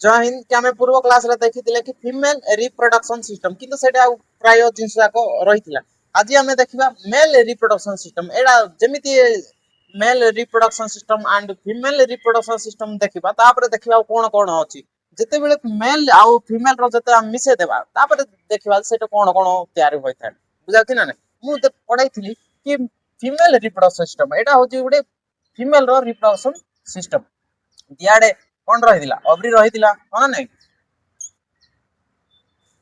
जय हिंद के आमे पूर्व क्लास रे देखिथिले कि फीमेल रिप्रोडक्शन सिस्टम किंतु सेटा प्राय जिंस जाको रहिथिला आज आमे देखिबा मेल रिप्रोडक्शन सिस्टम एडा जेमिति male reproduction system and female reproduction system देखिबा तापर देखिबा कोन कोन अछि जते बेले मेल आउ फीमेल रो जते हम मिसे देबा तापर देखिबा सेटा कोन कोन तयार होइथा बुझाथि ना मु पढाइथिली कि फीमेल रिप्रोडक्शन सिस्टम एडा होची गुडे फीमेल रो रिप्रोडक्शन सिस्टम दियाडे कोन रहिदिला ओवरी रहिदिला हो ना नहीं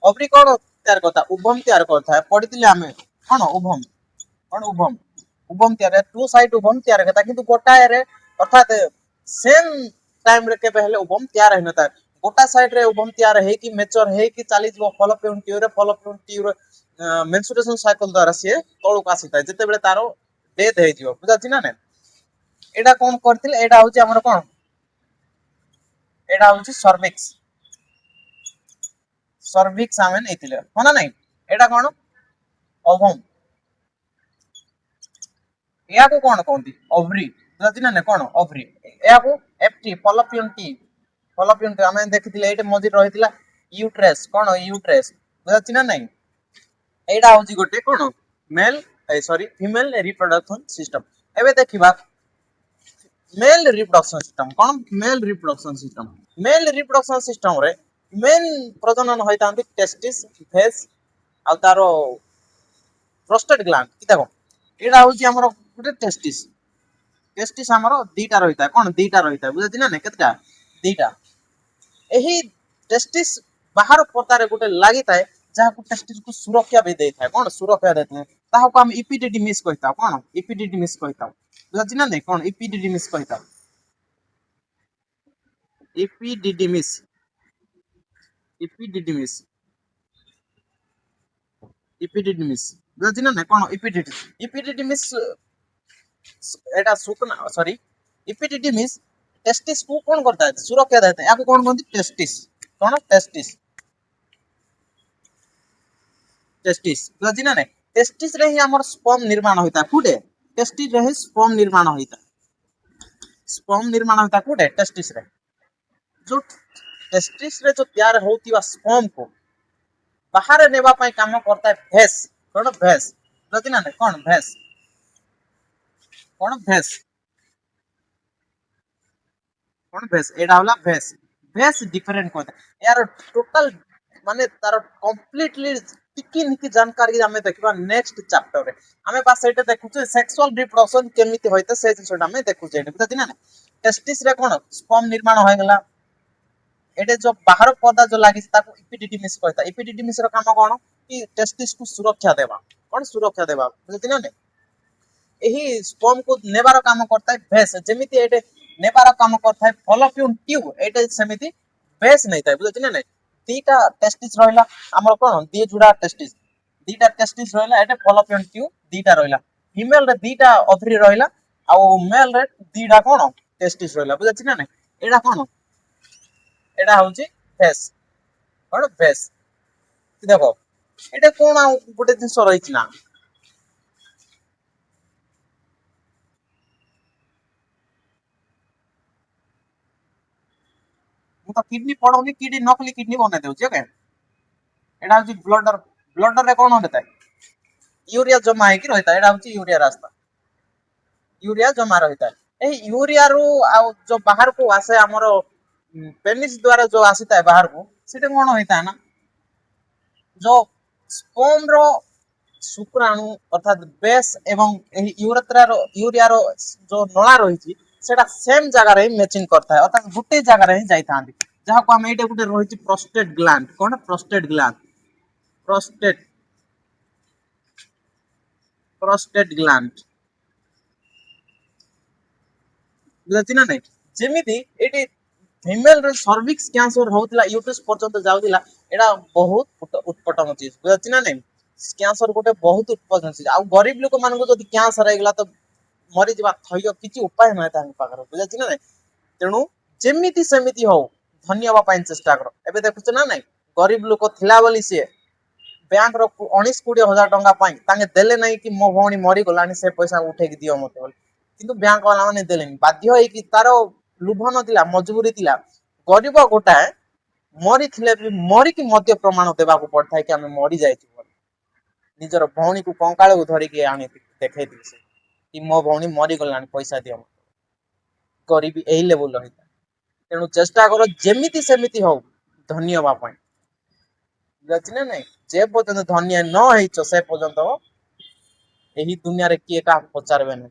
ओवरी कोन तयार करता उभम तयार करता पढिथिले हमें कोन उभम उभम तयार टू साइड उभम तयार करता किंतु गोटा रे अर्थात सेम टाइम रे के पहले उभम तयार हैनता गोटा साइड रे उभम तयार है कि मेच्योर है कि 40 गो फॉलोपियन ट्यूब मेंस्ट्रुएशन साइकिल द्वारा से तळु कासिता जते बेले तारो डेथ हे जिवो बुझाछि ना ने एडा कोन करथिले एडा होची हमर कोन एडा होची सर्विक्स आमे नेथिले हो ना नहीं एडा कोन ओवम या को कोन कोंती ओवरी बुझाछि ना ने कोन ओवरी या को एफटी फॉलोपियन टी आमे देखिथिले एटे मजि रहितिला यूट्रस कोन यूट्रस बुझाछि ना नहीं एडा होची गोटे कोन male sorry female reproduction system एबे देखिबा मेल रिप्रोडक्शन सिस्टम कोन मेल रिप्रोडक्शन सिस्टम रे मेन प्रजनन होइतांती टेस्टिस फेस आ तारो प्रोस्टेट ग्लैंड कि देखो एडा होची हमर गोटे टेस्टिस हमर दीटा रहिता कोन दीटा रहिता बुझाछि ना ने केतटा दीटा एही टेस्टिस बाहर पतारे गोटे लागि थाए जहा को टेस्टिस को सुरक्षा भी देई थाए कोन सुरक्षा देते ताहा को हम इपिडिडिमिस कहता कोन इपिडिडिमिस कहता बुझाछि ना ने कोन इपिडिडिमिस कहता इपिडिडिमिस इपिडिडिमिस इपिडिडिमिस बुझाछि ना ने कोन इपिडिडिमिस एटा सुकना सॉरी इपिडिडिमिस टेस्टिस को कोन करता है सुरक्षा देता है याको कोन कहंती टेस्टिस कोन टेस्टिस बुझाछि ना ने टेस्टिस रे ही हमर स्पर्म निर्माण होइता कुडे टेस्टिस रे ही स्पर्म निर्माण होइता कुडे टेस्टिस रे जो टेस्टिस रे जो तैयार होतिवा स्पर्म को बाहर नेबा पई काम करता है भेस कोन भेस बुझाछि ना ने कोन भेस एडा होला भेस डिफरेंट कोता यार टोटल माने तार कंप्लीटली टिकी निकी जानकारी हमें देखबा नेक्स्ट चैप्टर रे हमें बस सेटा देखुचे सेक्सुअल रिप्रोडक्शन केमिति होइते से जिसोटा हमें देखुचे बुझाछि ना टेस्टिस रे कोन स्पर्म निर्माण होय गेला एटे जो बाहर पदा जो लागि ताको इपिडिडिमिस कहता इपिडिडिमिस रो काम कोन कि टेस्टिस को सुरक्षा देबा बुझाछि ना एही स्पर्म को नेबार काम करता है भेस जेमिति एटे नेबार काम करता है फॉलोपियन ट्यूब एटे सेमिति भेस नै थाय बुझाछि ना दीटा टेस्टिस रहला हमर कोन दी जुडा टेस्टिस रहला एटे फॉलोपियन ट्यूब दीटा रहला फीमेल रे दीटा ओवरी रहला आ मेल रे दीटा कोन टेस्टिस रहला बुझाछि ना एडा कोन एडा होची भेस देखो एटा कोन गोटे जिंस रहिछि ना मु तो किडनी पढौनी किडनी नकली किडनी बने देउछि ओके एडा होची ब्लडर रे कोन होता है यूरिया जमा है कि रहता है एडा होची यूरिया रास्ता यूरिया जमा रहता है ए यूरिया रो आ जो बाहर को आसे हमरो पेनिस द्वारा जो आसीता है बाहर को सेटे कोन होइता है ना जो स्पर्म रो शुक्राणु अर्थात बेस एवं यूरिया रो जो नळा रहिछि सेटा सेम जगह रे मैचिंग करता है अर्थात गुटे जगह रे जाई थांदी जहा को हम एटे गुटे रहिछि प्रोस्टेट ग्लैंड कोन प्रोस्टेट ग्लैंड बुझाछि ना नै जेमिति एटे फीमेल रे सर्विक्स कैंसर होतला यूट्रस पर्यंत जाउदिला एडा बहुत उत्पटम चीज बुझाछि ना नै कैंसर गोटे बहुत उत्पटम चीज आ गरीब लोक मान को जदी कैंसर आइगला तो मरि जबा थइयो किछि उपाय नै तान पाखर बुझाछि ना नै तेनु जेमिति सेमिति हो धन्य हवा पाइन चेष्टा करो एबे देखुछ ना नै गरीब लोक थिला बोली से बैंक रो 19-20 टंका पाई तांगे देले नै कि मो भौणी मरि गलानी से पैसा उठे कि दियो मते किंतु बैंक वाला माने देलेनी बाध्य होई कि तारो लुभ नथिला मजबूरी थिला गरीब गोटा ମରିଥିଲେ ବି ମରିକି ମଧ୍ୟ ପ୍ରମାଣ ଦେବାକୁ ପଡିଥାଏ କି ଆମେ ମରି ଯାଇଛୁ ବୋଲି। ନିଜର ଭଉଣୀକୁ କଙ୍କାଳକୁ ଧରିକି ଆଣି ଦେଖେଇଥିଲି ସେ କି ମୋ ଭଉଣୀ ମରିଗଲାଣି, ପଇସା ଦିଅ। ଗରିବୀ ଏଇ ଲେବୁଲ ହେଇଥାଏ। ତେଣୁ ଚେଷ୍ଟା କର ଯେମିତି ସେମିତି ହଉ ଧନୀ ହବା ପାଇଁ, ବୁଝାଛି ନା ନାଇଁ। ଯେ ପର୍ଯ୍ୟନ୍ତ ଧନୀ ନ ହେଇଛ ସେ ପର୍ଯ୍ୟନ୍ତ ଏହି ଦୁନିଆରେ କିଏ କାହାକୁ ପଚାରିବେନି।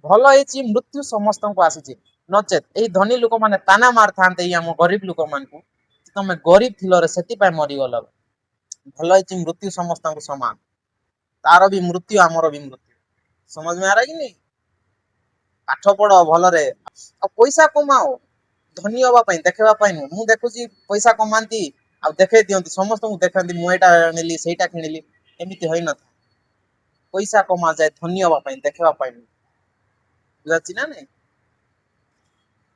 ଭଲ ହେଇଛି ମୃତ୍ୟୁ ସମସ୍ତଙ୍କୁ ଆସିଛି, ନଚେତ ଏଇ ଧନୀ ଲୋକମାନେ ତାନା ମାରିଥାନ୍ତେ ଏଇ ଆମ ଗରିବ ଲୋକମାନଙ୍କୁ, ତମେ ଗରିବ ଥିଲରେ ସେଥିପାଇଁ ମରିଗଲ। ଭଲ ହେଇଛି ମୃତ୍ୟୁ ସମସ୍ତଙ୍କୁ ସମାନ, ତାର ବି ମୃତ୍ୟୁ ଆମର ବି ମୃତ୍ୟୁ। ସମଝ ମେ ଆ ରहा କି नहीं? ପାଠ ପଢ ଭଲରେ ଆଉ ପଇସା କମାଅ, ଧନୀ ହବା ପାଇଁ ଦେଖେଇବା ପାଇଁ ନୁହଁ। ମୁଁ ଦେଖୁଛି ପଇସା କମାନ୍ତି ଆଉ ଦେଖେଇ ଦିଅନ୍ତି, ସମସ୍ତଙ୍କୁ ଦେଖାନ୍ତି ମୁଁ ଏଇଟା ଆଣିଲି ସେଇଟା କିଣିଲି, ଏମିତି ହୋଇନଥାଏ। ପଇସା କମା ଯାଏ ଧନୀ ହବା ପାଇଁ, ଦେଖେଇବା ପାଇଁ ନୁହଁ। ବୁଝାଛି ନା ନାଇଁ।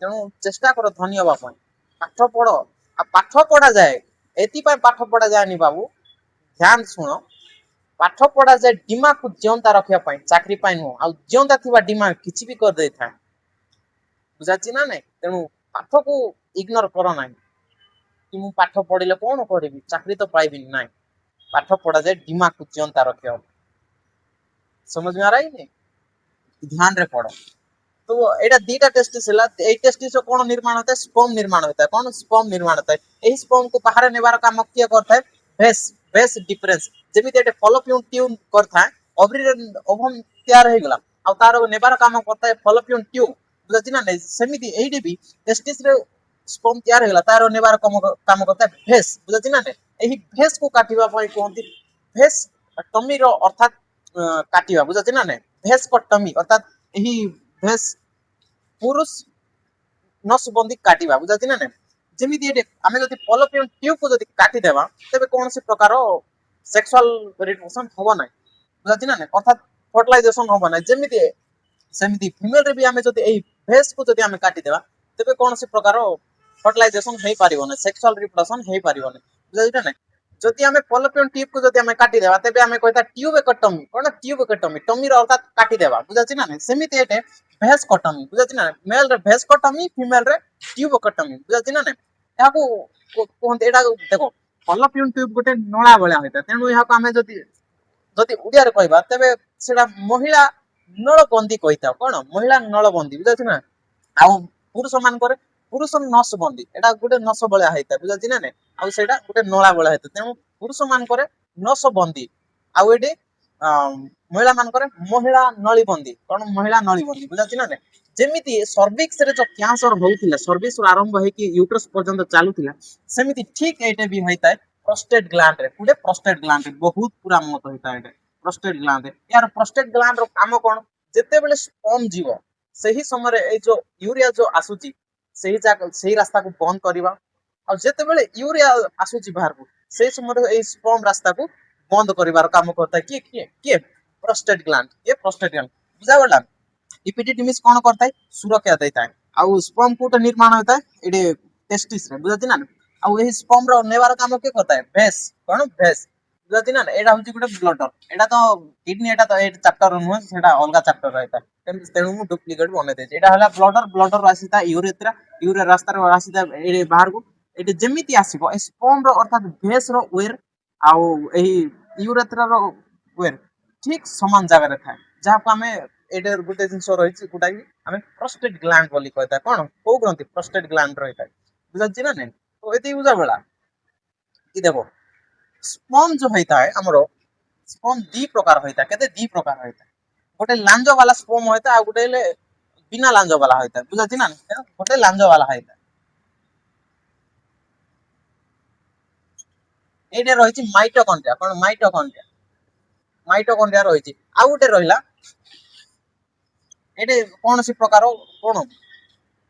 ତେଣୁ ଚେଷ୍ଟା କର ଧନୀ ହବା ପାଇଁ, ପାଠ ପଢ। ଆଉ ପାଠ ପଢା ଯାଏ, ଏଥିପାଇଁ ପାଠ ପଢା ଯାଏନି ବାବୁ, ଧ୍ୟାନ ଶୁଣ। ପାଠ ପଢା ଯାଏ ଦିମାଗକୁ ଜିଅନ୍ତା ରଖିବା ପାଇଁ, ଚାକିରି ପାଇଁ ନୁହଁ। ଆଉ ଜିଅନ୍ତା ଥିବା ଦିମାଗ କିଛି ବି କରିଦେଇଥାଏ, ବୁଝାଛି ନା ନାଇଁ। ତେଣୁ ପାଠକୁ ଇଗ୍ନୋର କର ନାହିଁ କି ମୁଁ ପାଠ ପଢିଲେ କଣ କରିବି, ଚାକିରି ତ ପାଇବିନି, ନାଇଁ। ପାଠ ପଢା ଯାଏ ଦିମାଗକୁ ଜିଅନ୍ତା ରଖିବା, समझ में आ रहा है नहीं? ध्यान रे पढ़ो। तो एटा दीटा टेस्टिस ହେଲା, ଏଇ टेस्टिस कोन निर्माण होता है, स्पर्म निर्माण होता है। कोन स्पर्म निर्माण होता है, एही स्पर्म को बाहर नेबार काम किया करता है भेस, भेस डिफरेंस। जेमिति एटे फॉलोपियन ट्यूब करता है, ओवरी ओवम तैयार हे गला आ तार नेबार काम करता है फॉलोपियन ट्यूब, बुझाछि ना नहीं। सेमिति एइडे भी टेस्टिस रे स्पर्म तैयार हे गला, तार नेबार काम करता है भेस, बुझाछि ना नहीं। एही भेस को काटिबा पई कोनती भेस टमी रो अर्थात काटिबा, बुझाछि ना नहीं। भेस को टमी अर्थात एही भेस पुरुष नसबंदी काटिबा, बुझाछि ना नहीं। जेमिति एटे आमे जदि फॉलोपियन ट्यूब को जदि काटि देबा तबे कोनसी प्रकार सेक्सुअल रिप्रोडक्शन होबो नाही, बुझाछि ना नहीं। अर्थात फर्टिलाइजेशन होबो नाही। जेमिति सेमिति फीमेल रे भी आमे जदि एही भेस को जदि आमे काटि देबा तबे कोनसी प्रकार फर्टिलाइजेशन हेई पारिबो नाही, सेक्सुअल रिप्रोडक्शन हेई पारिबो नाही, बुझाछि ना नहीं। जदि आमे फॉलोपियन ट्यूब को जदि आमे काटि देबा तबे आमे कहता ट्यूबेक्टमी, कोन ट्यूबेक्टमी, टमी रो अर्थात काटि देबा, बुझाछि ना नहीं। सेमिति एटे भेस्कोटमी, बुझाछि ना, मेल रे भेस्कोटमी, फीमेल रे ट्यूबोकोटमी, बुझाछि ना नहीं। याको कोहंते एटा देखो फॉलोपियन ट्यूब गोटे नळा भलिया होइता, तेनु याको आमे जदि जदि उडिया रे कहबा तबे सेडा महिला नळबंदी कहिता, कोन महिला नळबंदी, बुझाछि ना। आ पुरुष मान करे पुरुष नस बंदी, एटा गोटे नस भलिया होइता, बुझाछि ना नहीं। आ सेडा गोटे नळा भलिया होइता, तेनु पुरुष मान करे नस बंदी आ एटे महिला मान करे महिला नळी बंदी, कोन महिला नळी बंदी, बुझाछि ना नहीं। जेमिति सर्विक्स रे जो कैंसर होउथिला, सर्विक्स रो आरंभ हे कि यूट्रस पर्यंत चालुथिला, सेमिति ठीक एटे भी होइता प्रोस्टेट ग्लैंड रे, कुडे प्रोस्टेट ग्लैंड रे बहुत पूरा मत होइता एटे प्रोस्टेट ग्लैंड रे। यार प्रोस्टेट ग्लैंड रो काम कोन, जेते बेले स्पर्म जीव सही समय रे ए जो यूरिया जो आसुची सही जाग सही रास्ता को बंद करबा, आ जेते बेले यूरिया आसुची बाहर को सही समय रे ए स्पर्म रास्ता को बंद करिवार काम करता है किए प्रोस्टेट ग्लैंड, ये प्रोस्टेट ग्लैंड, बुझा गला। इपिडिडिमिस कोन करता है, सुरक्षा देता है। आ स्पर्म को निर्माण होता है एडे टेस्टिस रे, बुझाछि ना। आ एही स्पर्म रो नेबार काम के करता है भेस, कोन भेस, बुझाछि ना। एडा होछि गुटे ब्लडर, एडा तो किडनी, एडा तो ए चैप्टर नुह, सेडा अलगा चैप्टर रहता है, तेनु मु डुप्लीकेट बने देछि। एडा हला ब्लडर, ब्लडर रासिता यूरेथ्रा, यूरिया रास्ता रो रासिता एडे बाहर को एडे जेमिति आसीबो ए स्पर्म रो अर्थात भेस रो वेर आ एही यूरेथ्रा रो वेर ठीक समान जगह रे थाए, जहा को हमें एडे गुटे जिंस रहिछि गुटा कि हमें प्रोस्टेट ग्लैंड बोली कहता है। कोन को ग्रंथि प्रोस्टेट ग्लैंड रहता है, बुझाछि ना नहीं। तो एति बुझा बेला कि देखो स्पर्म जो होता है हमरो स्पर्म दी प्रकार होता है, केते दी प्रकार होता है। गोटे लांजो वाला स्पर्म होता है आ गोटे ले बिना लांजो वाला होता है, बुझाछि ना। गोटे लांजो वाला होता है, एडे रहिछि माइटोकॉन्ड्रिया, कोन माइटोकॉन्ड्रिया, माइटोकॉन्ड्रिया रहिछि। आ गोटे रहिला एडे कोनसी प्रकार कोन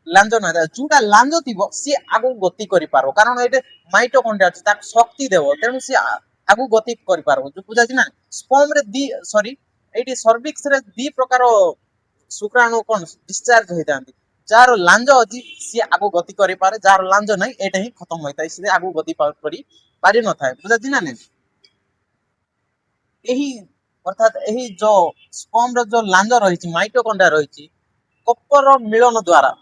लांजो न जोटा लांजो थिबो सी आगु गति करि पारो, कारण एटे माइटोकॉन्ड्रिया अछि ता शक्ति देबो, तेनु सी आगु गति करि पारो, जो बुझाछि ना। स्पर्म रे दी सॉरी एटी सर्विक्स रे दी प्रकार शुक्राणु कोन डिस्चार्ज होइतांती, जार लांजो अछि सी आगु गति करि पारे, जार लांजो नै एटा ही खत्म होइता, सी आगु गति करि पारि न थाए, बुझाछि ना। एही अर्थात एही जो स्पर्म रे जो लांजो रहिछि माइटोकॉन्ड्रिया रहिछि कपर मिलन द्वारा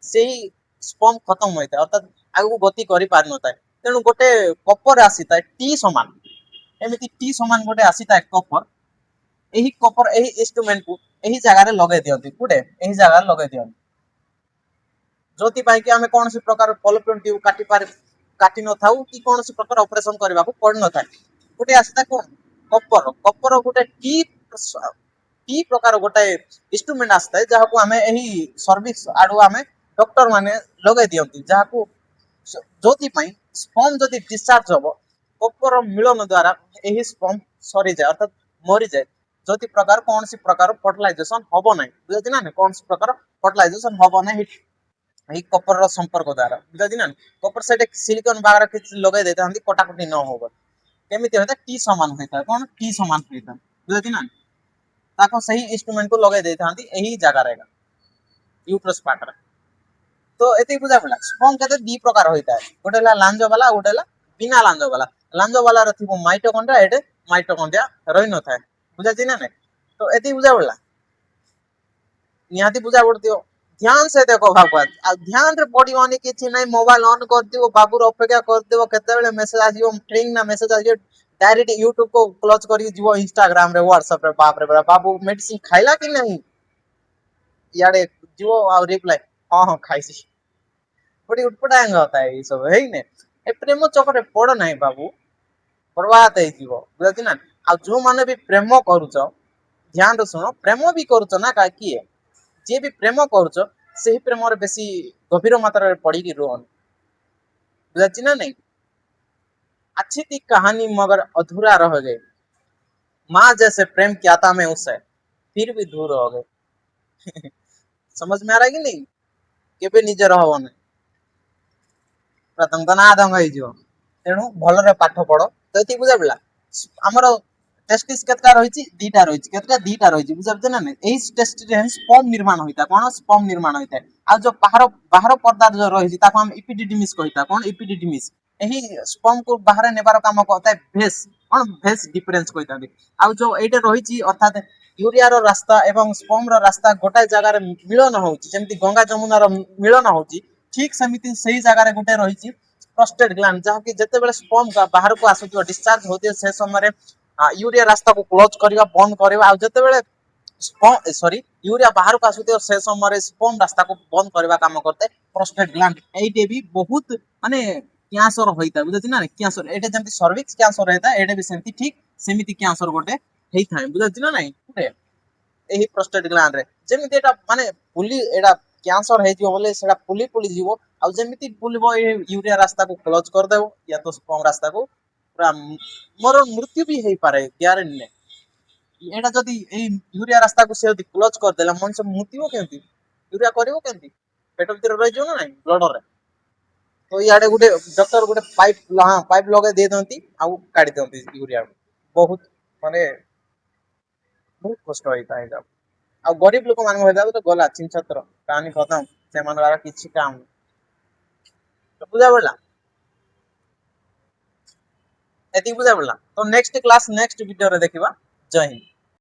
सेही स्पर्म खत्म होइता, अर्थात ଆଗକୁ ଗତି କରିପାରିନଥାଏ। ତେଣୁ ଗୋଟେ କପର ଆସିଥାଏ ଟି ସମାନ, ଏମିତି ଟି ସମାନ ଗୋଟେ ଆସିଥାଏ କପର। ଏହି କପର ଏହି ଇନଷ୍ଟ୍ରୁମେଣ୍ଟକୁ ଏହି ଜାଗାରେ ଲଗେଇ ଦିଅନ୍ତି, କୋଉଟେ ଏହି ଜାଗାରେ ଲଗେଇ ଦିଅନ୍ତି, ଯୋଉଥିପାଇଁ କି ଆମେ କୌଣସି ପ୍ରକାର ଫଲୋପିୟନ ଟ୍ୟୁବ କାଟି ନଥାଉ କି କୌଣସି ପ୍ରକାର ଅପରେସନ କରିବାକୁ ପଡିନଥାଏ। ଗୋଟେ ଆସିଥାଏ କଣ କପର, କପର ଗୋଟେ ଟି ପ୍ରକାର ଗୋଟେ ଇନଷ୍ଟ୍ରୁମେଣ୍ଟ ଆସିଥାଏ, ଯାହାକୁ ଆମେ ଏହି ସର୍ଭିସ ଆଡୁ ଆମେ ଡକ୍ଟର ମାନେ ଲଗେଇ ଦିଅନ୍ତି, ଯାହାକୁ ଯୋଉଥିପାଇଁ ସ୍ପମ୍ ଯଦି ଡିସଚାର୍ଜ ହବ କପର ମିଳନ ଦ୍ଵାରା ଏହି ସ୍ପମ୍ ସରିଯାଏ ଅର୍ଥାତ୍ ମରିଯାଏ, ଯୋଉଥି ପ୍ରକାର କୌଣସି ପ୍ରକାର ଫର୍ଟିଲାଇଜେସନ ହବ ନାହିଁ, ବୁଝିଛି ନା କୌଣସି ପ୍ରକାର ଫର୍ଟିଲାଇଜେସନ ହବ ନାହିଁ ଏହି କପର ସମ୍ପର୍କ ଦ୍ଵାରା, ବୁଝିଛି ନା କପର ସେଠି ସିଲିକନ ବାହାର କିଛି ଲଗେଇ ଦେଇଥାନ୍ତି କଟାକଟି ନ ହବ, କେମିତି ହୋଇଥାଏ ଟି ସମାନ ହୋଇଥାଏ, କଣ ଟି ସମାନ ହୋଇଥାଏ, ବୁଝିଛି ନା ତାକୁ ସେହି ଇନଷ୍ଟ୍ରୁମେଣ୍ଟ କୁ ଲଗେଇ ଦେଇଥାନ୍ତି ଏହି ଜାଗାରେ ୟୁଟ୍ରସ୍ ପାର୍ଟରେ। ତ ଏତିକି ବୁଝା ପଡିଲା। ସ୍ପମ୍ କେତେ ଦି ପ୍ରକାର ହୋଇଥାଏ, ଗୋଟେ ହେଲା ଲାଞ୍ଜ ବାଲା, ଗୋଟେ ହେଲା ବିନା ଲାଞ୍ଜ ବାଲା। ଲାଞ୍ଜ ବାଲାର ଥିବ ମାଇଟୋକଣ୍ଡ୍ରିଆ, ଏଠି ମାଇଟୋକଣ୍ଡ୍ରିଆ ରହିନଥାଏ, ବୁଝାଛି ନା ନାଇଁ। ତ ଏତିକି ବୁଝା ପଡିଲା, ନିହାତି ବୁଝା ପଡୁଥିବ। ଧ୍ୟାନ ସେ ଦେଖ ଭାଗବାନ, ଆଉ ଧ୍ୟାନ ରେ ପଡିବନି କିଛି ନାହିଁ, ମୋବାଇଲ ଅନ୍ କରିଥିବ, ବାବୁର ଅପେକ୍ଷା କରିଥିବ କେତେବେଳେ ମେସେଜ ଆସିବ, ଟ୍ରିଙ୍ଗ ନା ମେସେଜ ଆସିବ, डायरेक्ट यूट्यूब को क्लोज करी जीवो, इंस्टाग्राम रे व्हाट्सएप रे, बाप रे बाबू मेडिसिन खाइला कि नहीं, याडे जीवो आ रिप्लाई हां हां खाइसी, बड़ी उटपटांग होता है ये सब है ही ने। ए प्रेम चक्कर पड़ नहीं बाबू, बर्बाद है जीवो, बुझाती ना। आ जो माने भी प्रेम करूछ, ध्यान रे सुनो, प्रेम भी करूछ ना का किए, जे भी प्रेम करूछ सही प्रेम रे बेसी गभीर मात्रा रे पड़ी की रोहन, बुझाती ना नहीं। अच्छी थी कहानी मगर अधूरा रह गई, माँ जैसे प्रेम किया था मैं उससे फिर भी दूर हो गए। समझ में आ रहा है कि नहीं, केबे निजे रहबने प्रथम तो ना दंग हो, तेणु भलरे पाठ पढ़। तो ये बुझा पड़ा आमर टेस्टिस केतटा रही दीटा रही दीटा रही बुझे ना नहीं, टेस्ट स्पर्म निर्माण होता है, कौन स्पर्म निर्माण होता है, आ जो बाहर बाहर पर्दा जो रही हम इपिडिडिमिस कहता, कौन इपिडिडिमिस, यही स्पर्म को बाहर नेबार काम कहता है भेस, कौन भेस डिफरेंस कहता है। आ जो ये रही अर्थात यूरिया रो रास्ता एवं स्पर्म रो रास्ता गोटाए जगार मिलन होची, जेमति गंगा जमुनार मिलन होची, ठीक सेमिति सही जगार गोटे रही प्रोस्टेट ग्लैंड, जहाँकि जितेबाला स्पर्म बाहर को आसुथिबो डिस्चार्ज होते से समय यूरिया रास्ता को क्लोज करवा बंद करवा, आ जितेबाला सॉरी यूरिया बाहर को आसुथिबो से समय स्पर्म रास्ता को बंद करवा काम करते प्रोस्टेट ग्लैंड। एइटे भी बहुत माने कैंसर होता है, बुझे ना कैंसर, एटे जेमति सर्विक्स कैंसर रहता है, एटे भी सेमति ठीक सेमिति कैंसर गोटे हेइथाय, बुझे ना नहीं गोटे एही प्रोस्टेट ग्लैंड रे, जेमिति एटा माने फुली एटा कैंसर हे जिवो बोले सेटा फुली फुली जीवो, आ जेमिति फुलिबो ए यूरिया रास्ता को क्लोज कर देबो, या तो स्पर्म रास्ता को पूरा मोर मृत्यु भी हेई पारे ग्यारंटी ने। एटा जदी ए यूरिया रास्ता को से जदी क्लोज कर देला मन से मुतिबो केमति, यूरिया करिवो केमति, पेट भीतर रहि जिवो ना नहीं ब्लड रे। तो याडे गुटे डॉक्टर गुटे पाइप लगे दे दंती आ काटी दंती यूरिया, बहुत माने बहुत कष्ट होता है। आ गरीब लोक मान तो गला चिन छत्र कहानी खत्म, से द्वारा किसी काम तो बुझा पड़ा, एति बुझा पड़ा। तो नेक्स्ट क्लास नेक्स्ट वीडियो रे देखिबा। जय हिंद।